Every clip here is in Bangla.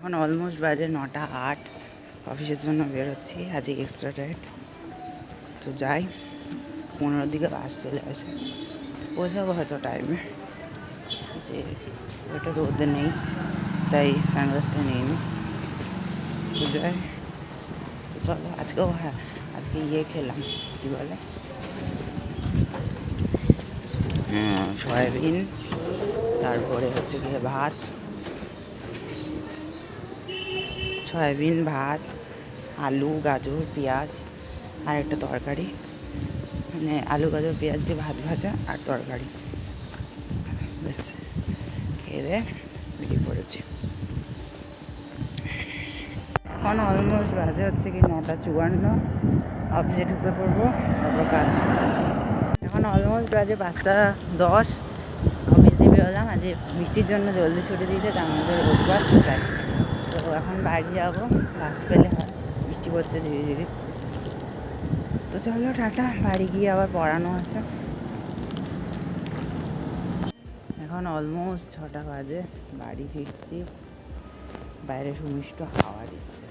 এখন অলমোস্ট বাজে 9:08। অফিসের জন্য বেরোচ্ছি, আজকে এক্সট্রা টাইট। তো যাই, 15 দিকে বাস চলে আসে, পৌঁছাবো হয়তো টাইমে। যে ওটা রোদে নেই, তাই সানগ্লাসটা নিইনি। তো যাই, তো চলো। আজকেও হ্যাঁ, আজকে খেলাম, কী বলে, সয়াবিন, তারপরে হচ্ছে গিয়ে ভাত, সয়াবিন ভাত, আলু গাজর পেঁয়াজ আর একটা তরকারি, মানে আলু গাজর পেঁয়াজ দিয়ে ভাত ভাজা আর তরকারি। ব্যাস, খেয়ে বেরিয়ে পড়েছি। এখন অলমোস্ট বাজে হচ্ছে কি 9:54। অফিসে ঢুকে পড়বো, তারপর কাজ। এখন অলমোস্ট বাজে 5:10। অফিস দিয়ে বেরোলাম, আজ বৃষ্টির জন্য জলদি ছুটি দিয়েছে, তার মধ্যে রোববার কোথায়। তো এখন বাড়ি যাবো, বাস পেলে হয়, বৃষ্টি পড়ছে ধীরে ধীরে। তো চলো টাটা, বাড়ি গিয়ে আবার পড়ানো আছে। এখন অলমোস্ট 6টা বাজে, বাড়ি ফিরছি। বাইরে সুমিষ্ট হাওয়া দিচ্ছে,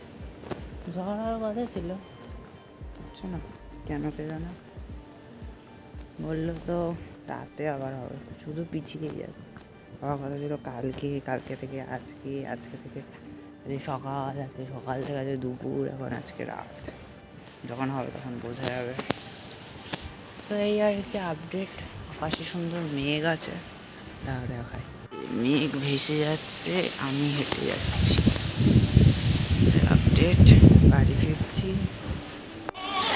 ঝড় হওয়ার কথা ছিল, হচ্ছে না কেন কে জানে। বললো তো রাতে আবার হবে, শুধু পিছিয়ে যাচ্ছে। হওয়ার কথা ছিল কালকে থেকে আজকে, আজকে থেকে আজকে সকাল, আজকে সকাল থেকে আজকে দুপুর, এখন আজকে রাত। যখন হবে তখন বোঝা যাবে। তো এই আর কি আপডেট। আকাশে সুন্দর মেঘ আছে, দেখায় মেঘ ভেসে যাচ্ছে, আমি হেঁটে যাচ্ছি। আপডেট, বাড়ি ফিরছি।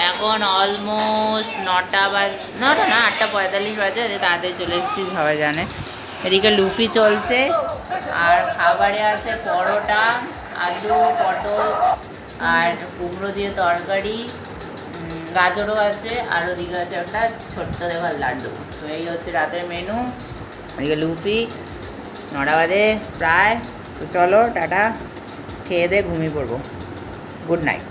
এখন অলমোস্ট 9টা বাজে, 9টা না 8:45 বাজে। তাড়াতাড়ি চলে এসেছি, সবাই জানে। এদিকে লুফি চলছে, আর খাবারে আছে পরোটা, আলু পটল আর কুমড়ো দিয়ে তরকারি, গাজরও আছে, আর ওদিকে আছে একটা ছোট্ট দেখার লাড্ডু। তো এই হচ্ছে রাতের মেনু। এদিকে লুফি, 9টা বাজে প্রায়। তো চলো টাটা, খেয়ে দিয়ে ঘুমিয়ে পড়বো। Good night.